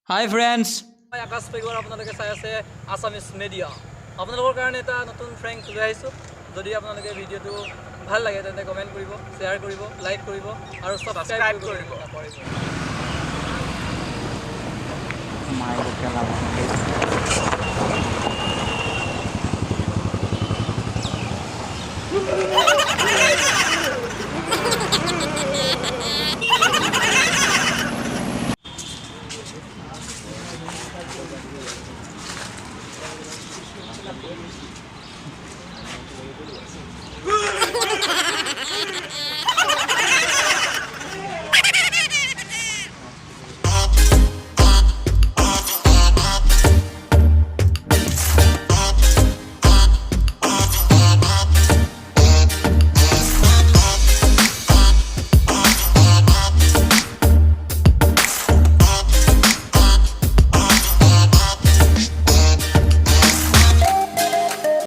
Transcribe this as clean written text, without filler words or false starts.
Hi friends. মই আকাশ পেগৰ আপোনালোকে চাই আছে আসামিজ মিডিয়া আপোনালোকৰ কাৰণে এটা নতুন ফ্ৰেংক লৈ আহিছোঁ যদি আপোনালোকে ভিডিঅ'টো ভাল লাগে তেন্তে কমেণ্ট কৰিব শ্বেয়াৰ কৰিব লাইক কৰিব আৰু সাবস্ক্ৰাইব কৰিব